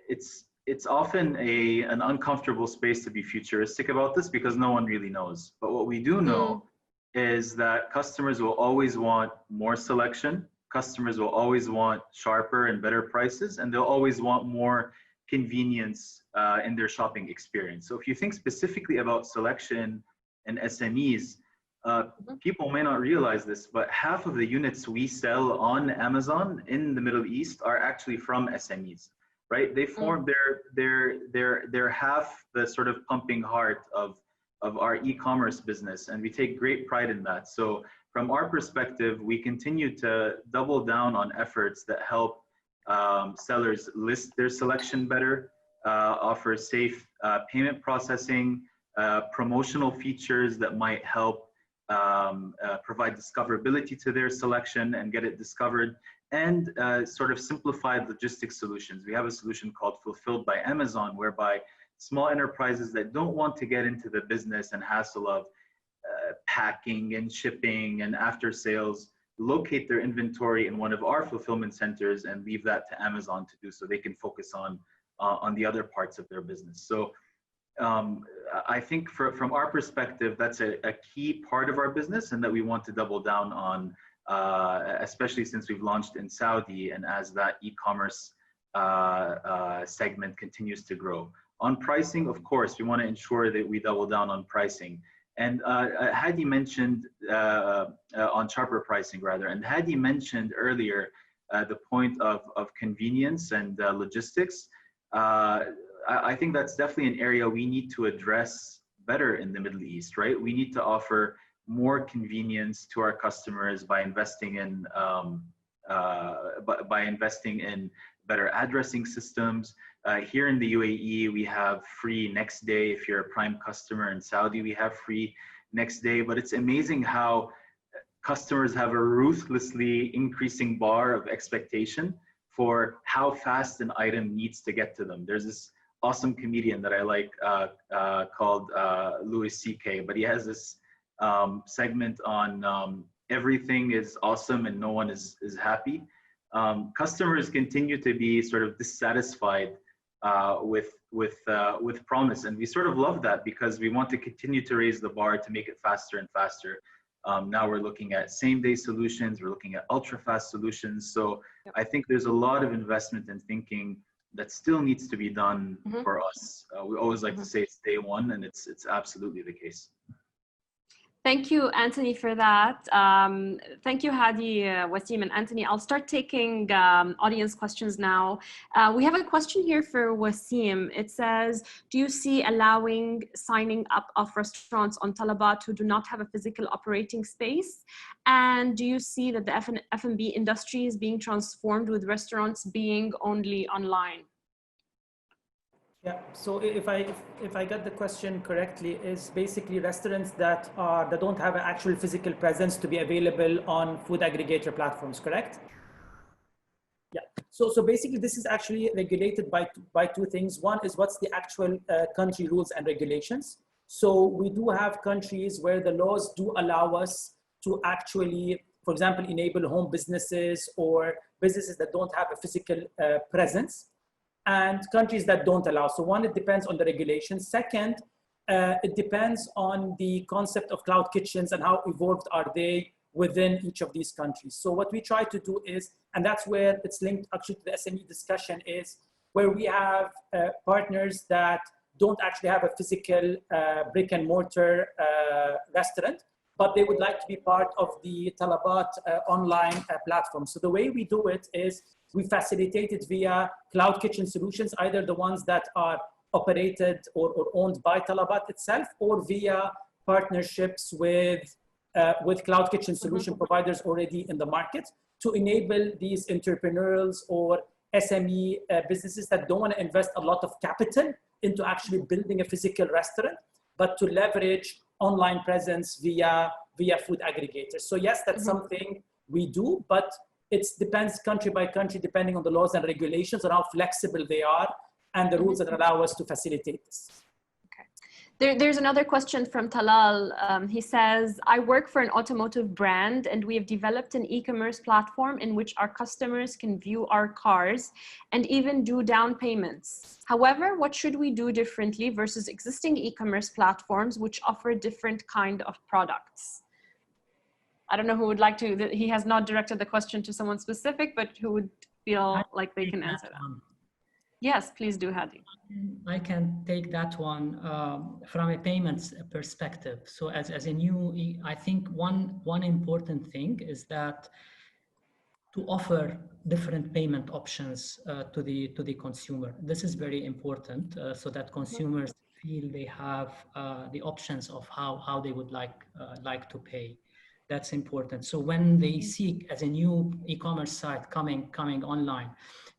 it's often an uncomfortable space to be futuristic about this because no one really knows. But what we do know is that customers will always want more selection. Customers will always want sharper and better prices, and they'll always want more convenience in their shopping experience. So if you think specifically about selection and SMEs, people may not realize this, but half of the units we sell on Amazon in the Middle East are actually from SMEs, right? They form they're half the sort of pumping heart of our e-commerce business, and we take great pride in that. So from our perspective, we continue to double down on efforts that help sellers list their selection better, offer safe payment processing, promotional features that might help provide discoverability to their selection and get it discovered, and sort of simplified logistics solutions. We have a solution called Fulfilled by Amazon, whereby small enterprises that don't want to get into the business and hassle of packing and shipping and after sales locate their inventory in one of our fulfillment centers and leave that to Amazon to do, so they can focus on the other parts of their business. So I think from our perspective, that's a key part of our business, and that we want to double down on, especially since we've launched in Saudi and as that e-commerce segment continues to grow. On pricing, of course, we want to ensure that we double down on pricing. And Hadi mentioned on sharper pricing rather, and Hadi mentioned earlier the point of convenience and logistics. I think that's definitely an area we need to address better in the Middle East, right? We need to offer more convenience to our customers by investing in better addressing systems. Here in the UAE, we have free next day. If you're a Prime customer in Saudi, we have free next day. But it's amazing how customers have a ruthlessly increasing bar of expectation for how fast an item needs to get to them. There's this awesome comedian that I like called Louis C.K., but he has this segment on everything is awesome and no one is happy. Customers continue to be sort of dissatisfied with promise, and we sort of love that because we want to continue to raise the bar to make it faster and faster. Now we're looking at same-day solutions, we're looking at ultra-fast solutions. So I think there's a lot of investment and thinking that still needs to be done for us. We always like to say it's day one, and it's absolutely the case. Thank you, Anthony, for that. Thank you, Hadi, Wasim, and Anthony. I'll start taking audience questions now. We have a question here for Wasim. It says, do you see allowing signing up of restaurants on Talabat who do not have a physical operating space? And do you see that the F&B industry is being transformed with restaurants being only online? Yeah, so if I got the question correctly, is basically restaurants that don't have an actual physical presence to be available on food aggregator platforms, correct? Yeah, so basically this is actually regulated by two things. One is what's the actual country rules and regulations. So we do have countries where the laws do allow us to actually, for example, enable home businesses or businesses that don't have a physical presence, and countries that don't allow. So one, it depends on the regulations. Second, it depends on the concept of cloud kitchens and how evolved are they within each of these countries. So what we try to do is, and that's where it's linked actually to the SME discussion, is where we have partners that don't actually have a physical brick and mortar restaurant, but they would like to be part of the Talabat online platform. So the way we do it is we facilitate it via cloud kitchen solutions, either the ones that are operated or owned by Talabat itself, or via partnerships with cloud kitchen solution providers already in the market, to enable these entrepreneurials or SME businesses that don't want to invest a lot of capital into actually building a physical restaurant, but to leverage online presence via food aggregators. So yes, that's something we do, but it depends country by country, depending on the laws and regulations and how flexible they are and the rules that allow us to facilitate this. Okay. There's another question from Talal. He says, I work for an automotive brand and we have developed an e-commerce platform in which our customers can view our cars and even do down payments. However, what should we do differently versus existing e-commerce platforms which offer different kind of products? I don't know who would like to, he has not directed the question to someone specific, but who would feel like they can answer that. Yes, please do, Hadi. I can take that one from a payments perspective. So as a new, I think one important thing is that to offer different payment options to the consumer. This is very important so that consumers feel they have the options of how they would like to pay. That's important. So when they seek, as a new e-commerce site coming online,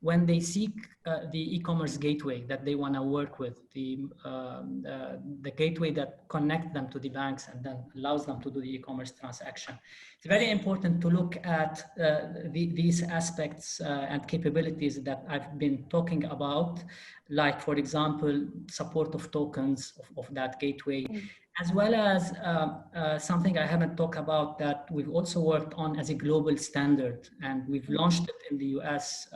when they seek the e-commerce gateway that they want to work with, the gateway that connects them to the banks and then allows them to do the e-commerce transaction, it's very important to look at these aspects and capabilities that I've been talking about, like, for example, support of tokens of that gateway, as well as something I haven't talked about that we've also worked on as a global standard, and we've launched it in the US,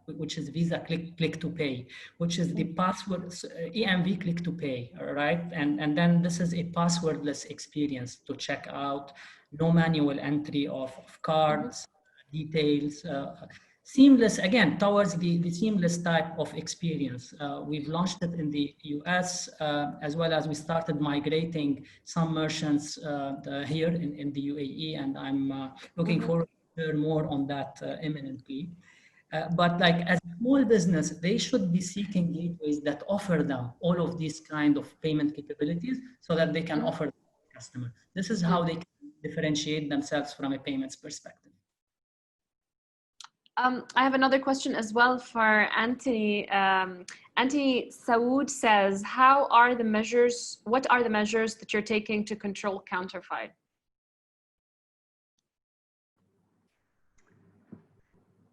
which is Visa Click to Pay, which is the password, EMV Click to Pay, right? And then this is a passwordless experience to check out, no manual entry of cards, details, seamless, again, towards the seamless type of experience. We've launched it in the US, as well as we started migrating some merchants here in the UAE, and I'm looking forward to hear more on that imminently. But like, as a small business, they should be seeking gateways that offer them all of these kind of payment capabilities so that they can offer them to the customer. This is how they can differentiate themselves from a payments perspective. I have another question as well for Anthony. Anthony Saoud says, what are the measures that you're taking to control counterfeit?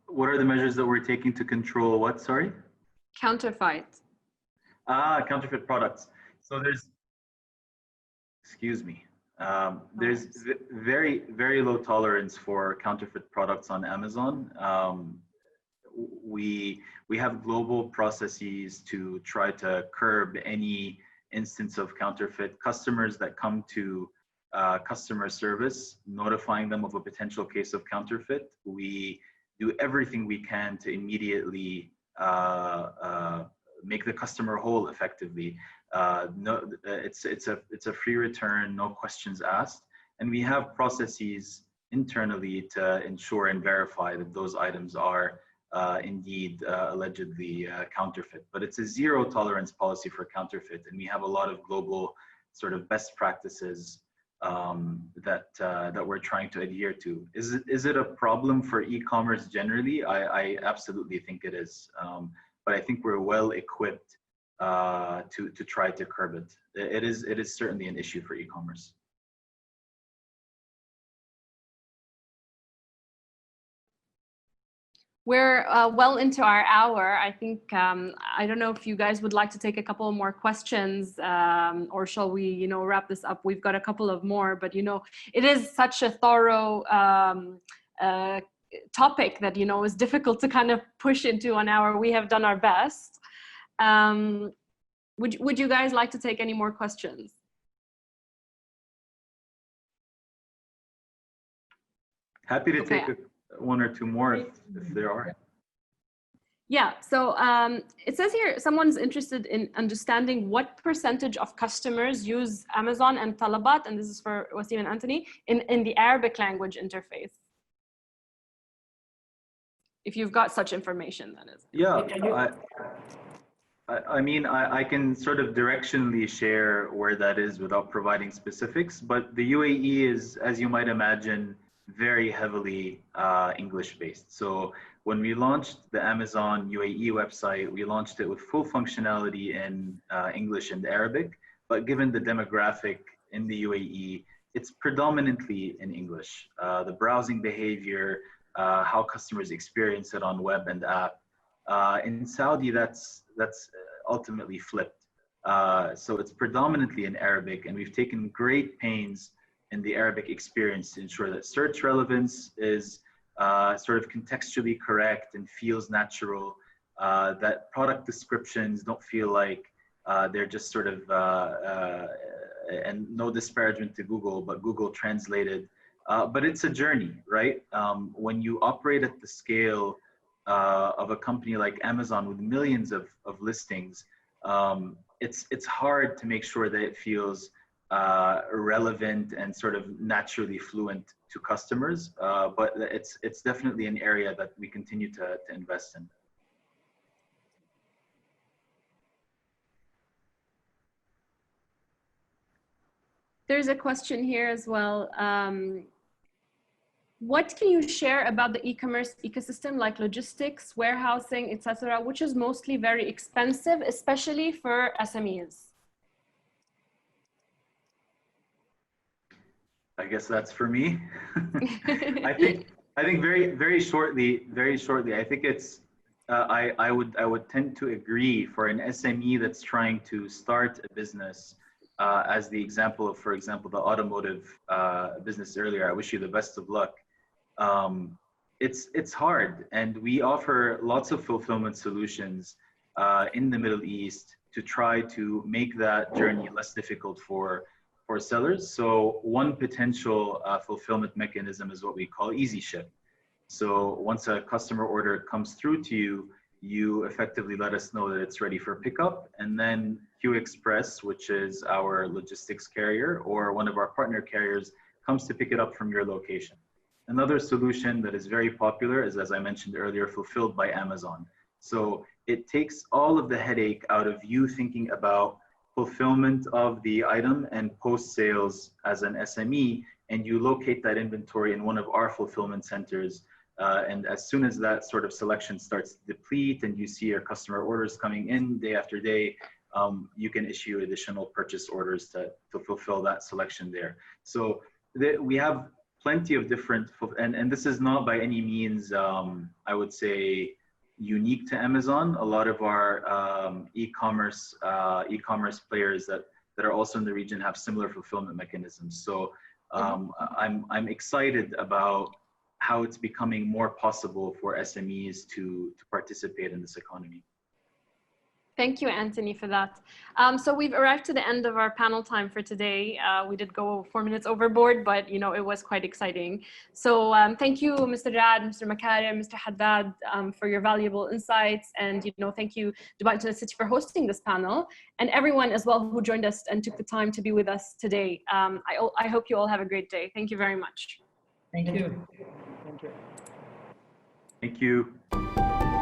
What are the measures that we're taking to control what, sorry? Counterfeit. Counterfeit products. So there's very, very low tolerance for counterfeit products on Amazon. We have global processes to try to curb any instance of counterfeit. Customers that come to customer service, notifying them of a potential case of counterfeit, we do everything we can to immediately make the customer whole effectively. No, it's a free return, no questions asked, and we have processes internally to ensure and verify that those items are indeed allegedly counterfeit. But it's a zero tolerance policy for counterfeit, and we have a lot of global sort of best practices that we're trying to adhere to. Is it a problem for e-commerce generally? I absolutely think it is, but I think we're well equipped to try to curb it. It is certainly an issue for e-commerce. We're well into our hour. I think, I don't know if you guys would like to take a couple more questions, or shall we, wrap this up? We've got a couple of more, but it is such a thorough topic that, is difficult to kind of push into an hour. We have done our best. Would you guys like to take any more questions? Happy to take one or two more if there are. Yeah, so it says here, someone's interested in understanding what percentage of customers use Amazon and Talabat, and this is for Wasim and Anthony, in the Arabic language interface. If you've got such information, that is. Yeah, I mean, I can sort of directionally share where that is without providing specifics, but the UAE is, as you might imagine, very heavily English-based. So when we launched the Amazon UAE website, we launched it with full functionality in English and Arabic, but given the demographic in the UAE, it's predominantly in English. The browsing behavior, how customers experience it on web and app. In Saudi, that's ultimately flipped. So it's predominantly in Arabic, and we've taken great pains in the Arabic experience to ensure that search relevance is sort of contextually correct and feels natural, that product descriptions don't feel like they're just sort of, and no disparagement to Google, but Google translated. But it's a journey, right? When you operate at the scale of a company like Amazon with millions of listings, it's hard to make sure that it feels relevant and sort of naturally fluent to customers. But it's definitely an area that we continue to invest in. There's a question here as well. What can you share about the e-commerce ecosystem, like logistics, warehousing, etc., which is mostly very expensive, especially for SMEs? I guess that's for me. I think very shortly. I think it's I would tend to agree for an SME that's trying to start a business, as the example of, for example, the automotive business earlier. I wish you the best of luck. It's hard, and we offer lots of fulfillment solutions in the Middle East to try to make that journey less difficult for sellers. So one potential fulfillment mechanism is what we call Easy Ship. So once a customer order comes through to you, you effectively let us know that it's ready for pickup, and then Q Express, which is our logistics carrier or one of our partner carriers, comes to pick it up from your location. Another solution that is very popular is, as I mentioned earlier, fulfilled by Amazon. So it takes all of the headache out of you thinking about fulfillment of the item and post-sales as an SME, and you locate that inventory in one of our fulfillment centers. And as soon as that sort of selection starts to deplete and you see your customer orders coming in day after day, you can issue additional purchase orders to fulfill that selection there. So we have plenty of different, and this is not by any means, I would say, unique to Amazon. A lot of our e-commerce players that are also in the region have similar fulfillment mechanisms. So I'm excited about how it's becoming more possible for SMEs to participate in this economy. Thank you, Anthony, for that. So we've arrived to the end of our panel time for today. We did go 4 minutes overboard, but it was quite exciting. So thank you, Mr. Rad, Mr. Makarim, Mr. Haddad, for your valuable insights. And thank you, Dubai Internet City, for hosting this panel, and everyone as well who joined us and took the time to be with us today. I hope you all have a great day. Thank you very much. Thank you. Thank you. Thank you.